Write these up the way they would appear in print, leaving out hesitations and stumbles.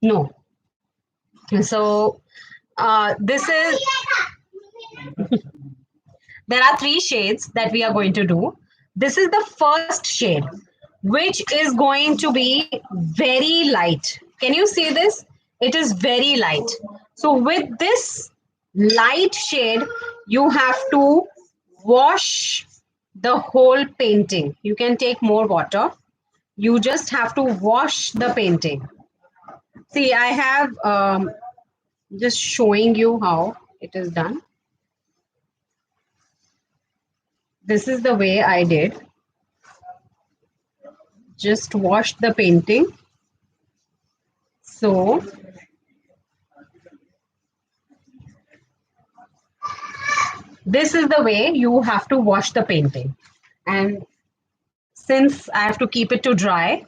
No. So this is, there are three shades that we are going to do. This is the first shade, which is going to be very light. Can you see this? It is very light. So with this light shade, you have to wash the whole painting. You can take more water. You just have to wash the painting. See, I have just showing you how it is done. This is the way I did. Just wash the painting. So this is the way you have to wash the painting. And since I have to keep it to dry,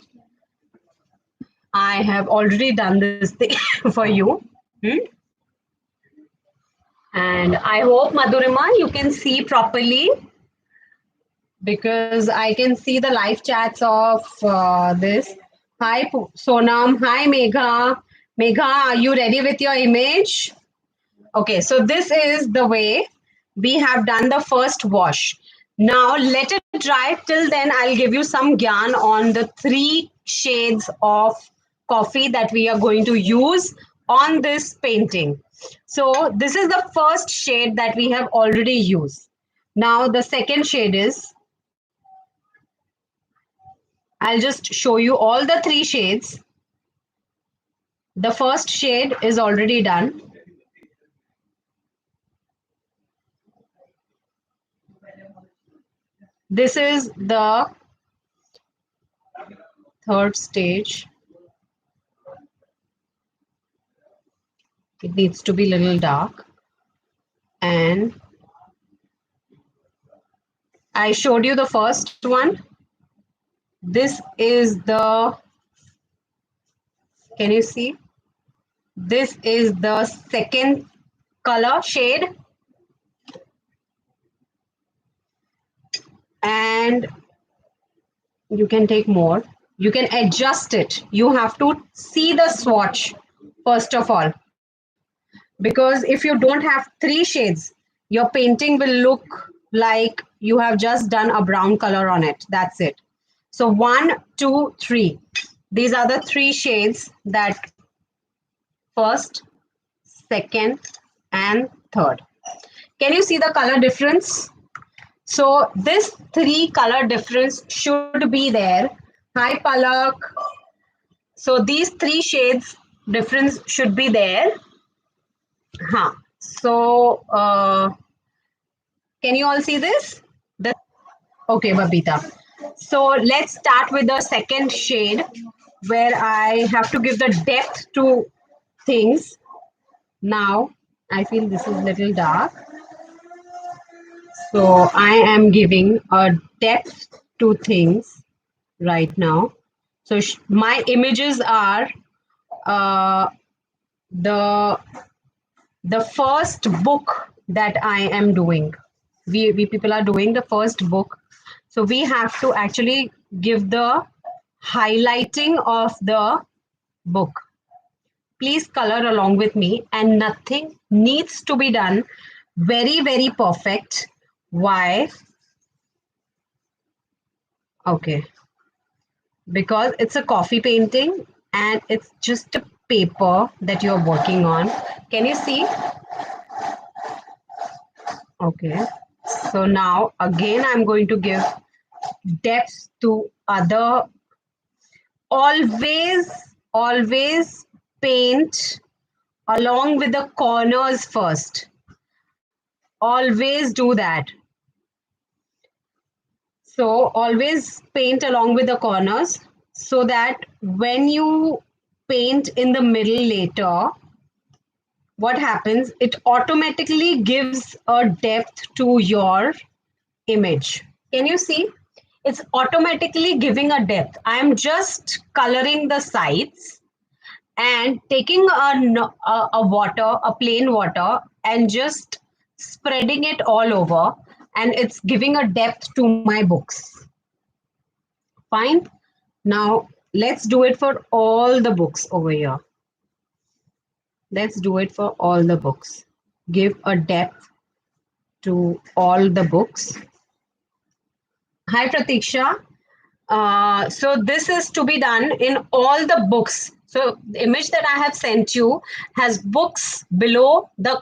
I have already done this thing for you. Hmm? And I hope, Madhurima, you can see properly, because I can see the live chats of this. Hi, Sonam. Hi, Megha. Megha, are you ready with your image? Okay, so this is the way we have done the first wash. Now let it dry. Till then, I'll give you some gyan on the three shades of coffee that we are going to use on this painting. So this is the first shade that we have already used. Now the second shade is, I'll just show you all the three shades. The first shade is already done. This is the third stage. It needs to be a little dark. And I showed you the first one. This is the, can you see? This is the second color shade. And you can take more. You can adjust it. You have to see the swatch first of all. Because if you don't have three shades, your painting will look like you have just done a brown color on it. That's it. So 1, 2, 3. These are the three shades that first, second, and third. Can you see the color difference? So this three color difference should be there. Hi Palak. So these three shades difference should be there. Huh. So can you all see this? The, okay, Babita. So let's start with the second shade where I have to give the depth to things. Now I feel this is a little dark. So I am giving a depth to things right now. So my images are uh, the first book that I am doing. We people are doing the first book. So we have to actually give the highlighting of the book. Please color along with me, and nothing needs to be done very, very perfect. Why? Okay. Because it's a coffee painting and it's just a paper that you're working on. Can you see? Okay. So now again, I'm going to give depth to other. Always paint along with the corners first. Always do that. So always paint along with the corners so that when you paint in the middle later, what happens? It automatically gives a depth to your image. Can you see? It's automatically giving a depth. I am just coloring the sides and taking a water, a plain water, and just spreading it all over, and it's giving a depth to my books. Fine. Now let's do it for all the books over here. Let's do it for all the books. Give a depth to all the books. Hi, Pratiksha. So this is to be done in all the books. So the image that I have sent you has books below the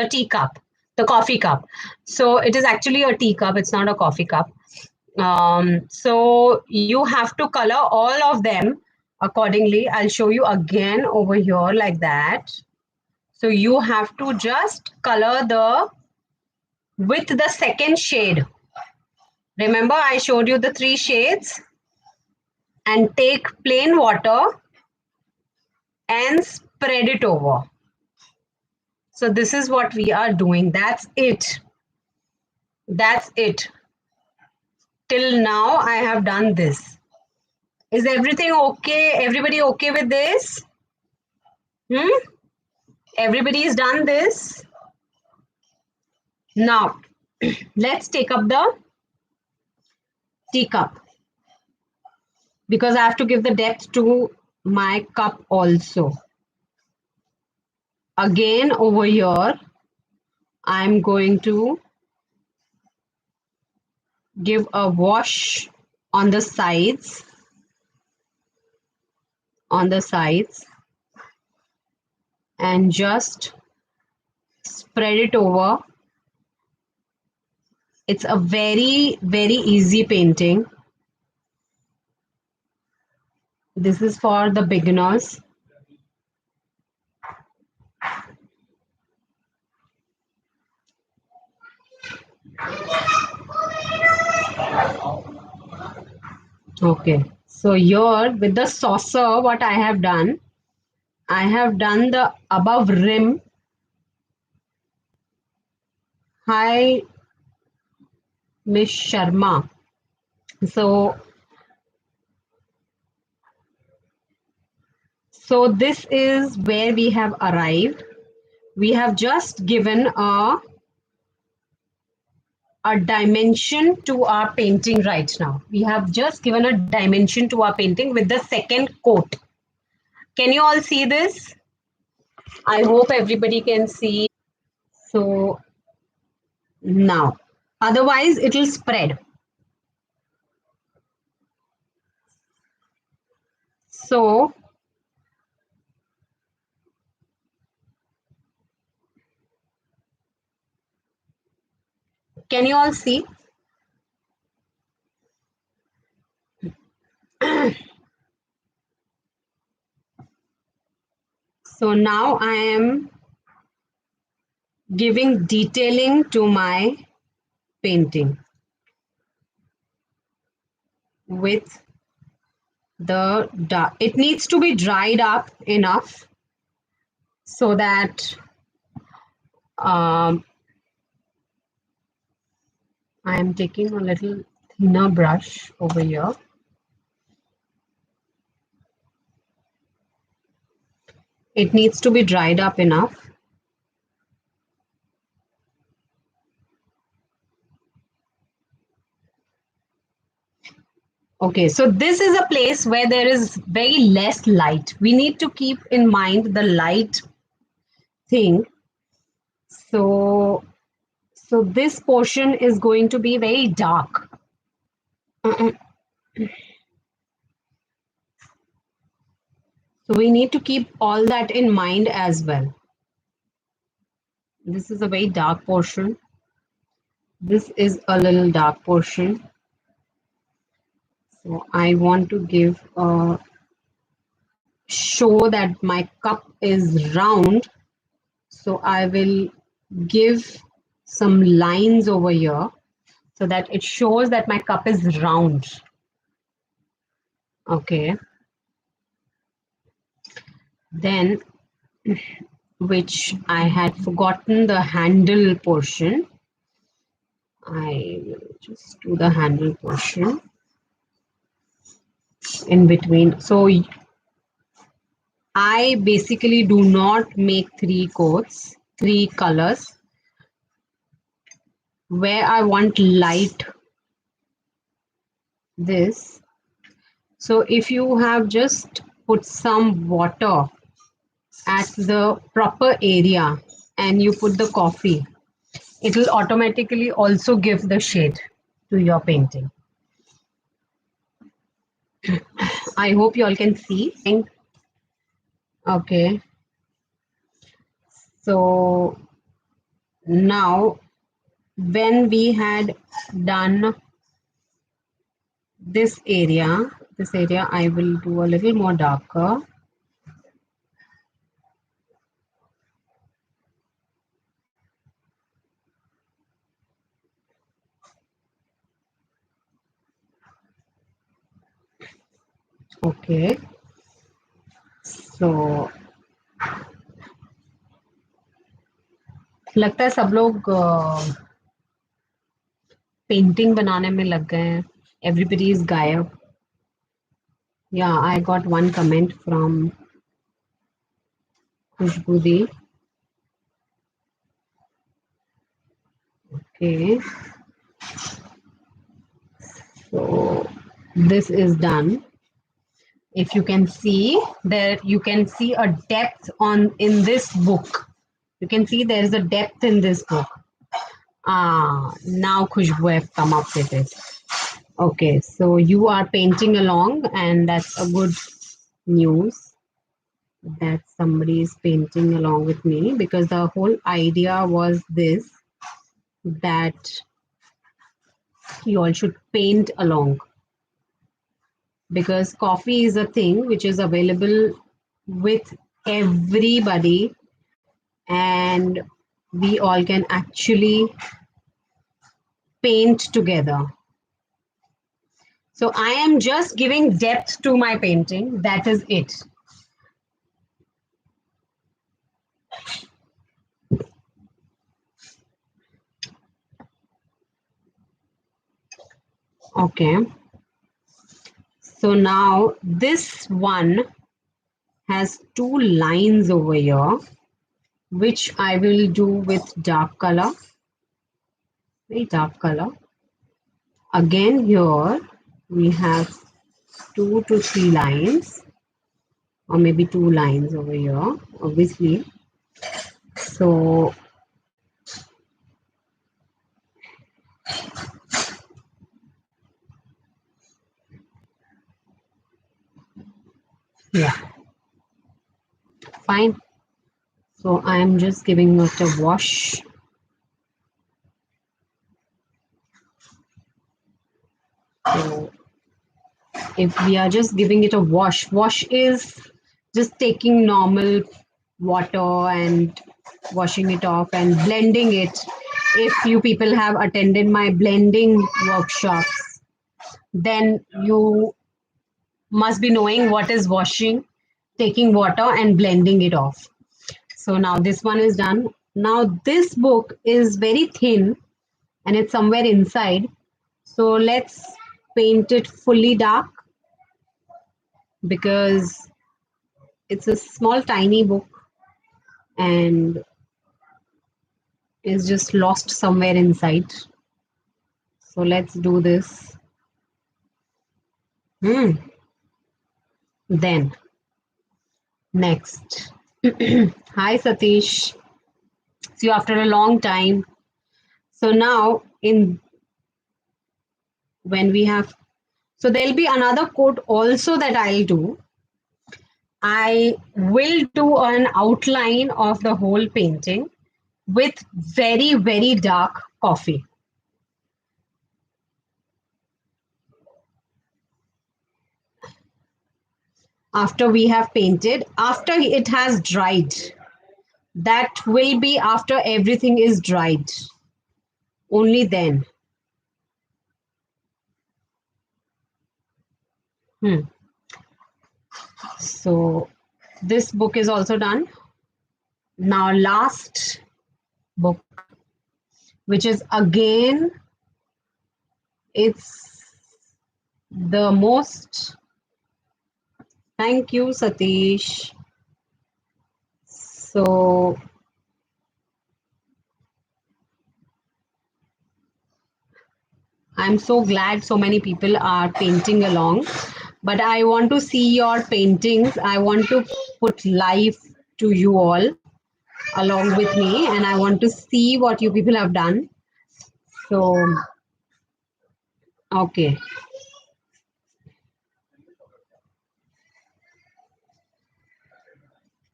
teacup, the coffee cup. So it is actually a teacup. It's not a coffee cup. So you have to color all of them accordingly. I'll show you again over here like that. So you have to just color the with the second shade. Remember, I showed you the three shades, and take plain water and spread it over. So this is what we are doing. That's it. That's it. Till now, I have done this. Is everything okay? Everybody okay with this? Hmm? Everybody's done this. Now, let's take up the teacup because I have to give the depth to my cup also. Again, over here, I'm going to give a wash on the sides, and just spread it over. It's a very, very easy painting. This is for the beginners. Okay, so here with the saucer, what I have done the above rim. Hi, Miss Sharma. So, so this is where we have arrived. We have just given a dimension to our painting right now. We have just given a dimension to our painting with the second coat. Can you all see this? I hope everybody can see. So now, otherwise it will spread. So can you all see? So now I am giving detailing to my painting with the dark. It needs to be dried up enough so that I am taking a little thinner brush over here. It needs to be dried up enough. Okay, so this is a place where there is very less light. We need to keep in mind the light thing. So, so this portion is going to be very dark. So we need to keep all that in mind as well. This is a very dark portion. This is a little dark portion. So I want to give a show that my cup is round. So I will give some lines over here so that it shows that my cup is round. Okay. Then, which I had forgotten the handle portion. I will just do the handle portion in between. So I basically do not make three coats, three colors. Where I want light, this. So if you have just put some water at the proper area and you put the coffee, it will automatically also give the shade to your painting. I hope you all can see. Okay, so now when we had done this area, I will do a little more darker. Okay, so लगता है सब लोग painting बनाने में लग गए हैं. Everybody is गायब. Yeah, I got one comment from Khushbu Di. Okay, so this is done. If you can see there, you can see a depth on in this book. You can see there is a depth in this book. Now Khushbu have come up with it. Okay, so you are painting along, and that's a good news that somebody is painting along with me, because the whole idea was this, that you all should paint along, because coffee is a thing which is available with everybody, and we all can actually paint together. So I am just giving depth to my painting. That is it. Okay. So now this one has two lines over here, which I will do with dark color, very dark color. Again, here we have 2 to 3 lines, or maybe 2 lines over here, obviously. So yeah, fine. So I am just giving it a wash. So if we are just giving it a wash is just taking normal water and washing it off and blending it. If you people have attended my blending workshops, then you must be knowing what is washing, taking water and blending it off. So now this one is done. Now this book is very thin and it's somewhere inside. So let's paint it fully dark, because it's a small tiny book and is just lost somewhere inside. So let's do this. Then next. Hi Satish. See you after a long time. So now in when we have, so there'll be another coat also that I'll do. I will do an outline of the whole painting with very, very dark coffee. After we have painted, after it has dried, that will be after everything is dried. Only then. So this book is also done. Now last book, which is again, it's the most, thank you Satish. So I'm so glad so many people are painting along, but I want to see your paintings. I want to put life to you all along with me, and I want to see what you people have done. So, okay.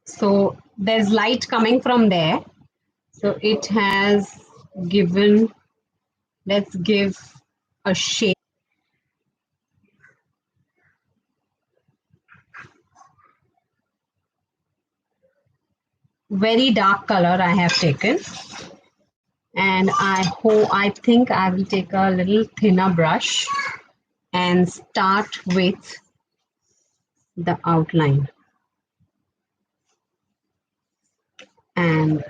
So there's light coming from there. So it has given, let's give a shade. Very dark color I have taken. And I think I will take a little thinner brush and start with the outline. And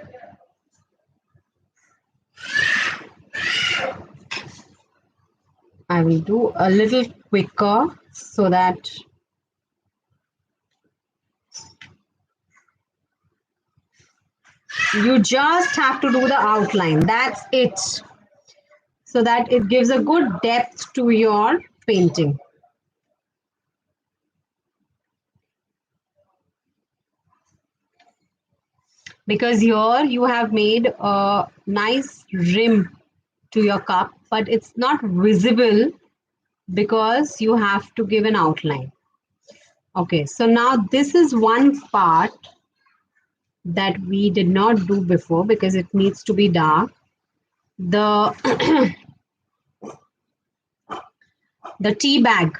I will do a little quicker so that you just have to do the outline. That's it. So that it gives a good depth to your painting. Because here you have made a nice rim to your cup, but it's not visible because you have to give an outline. Okay, so now this is one part that we did not do before because it needs to be dark. The the tea bag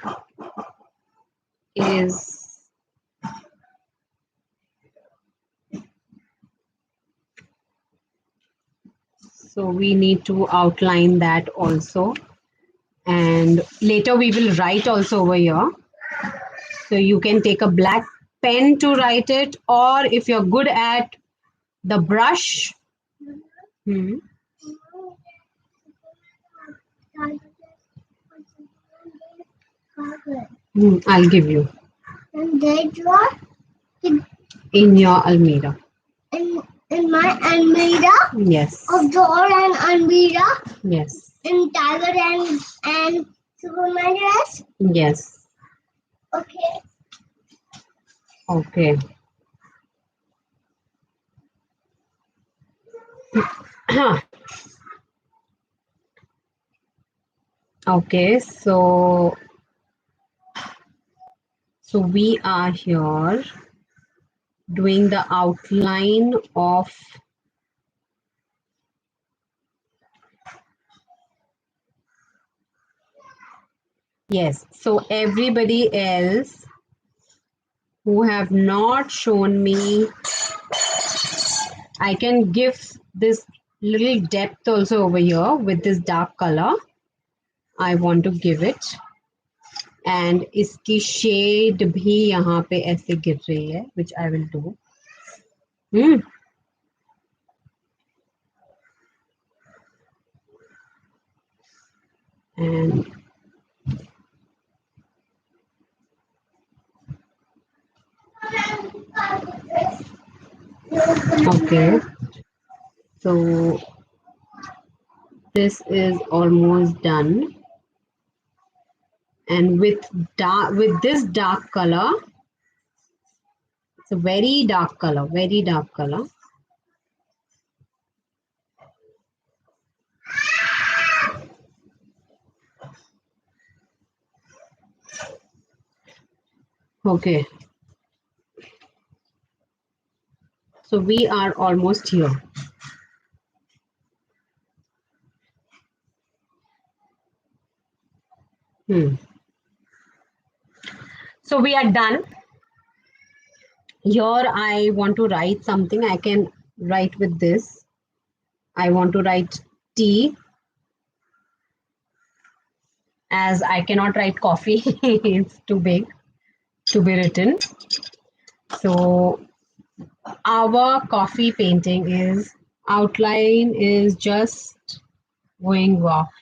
is, so we need to outline that also, and later we will write also over here. So you can take a black pen to write it, or if you're good at the brush. Hmm. I'll give you. And they draw in your Almira. In my Almira? Yes. Of door and Almira? Yes. In tiger and Superman dress? Yes. Okay. Okay. Okay, so we are here doing the outline of, yes, so everybody else who have not shown me, I can give this little depth also over here with this dark color. I want to give it, and इसकी shade भी यहाँ पे ऐसे गिर रही है, which I will do. And okay, so this is almost done, and with this dark color, it's a very dark color, very dark color. Okay, so we are almost here. So we are done. Here I want to write something. I can write with this. I want to write tea, as I cannot write coffee. It's too big to be written. So our coffee painting is, outline is just going off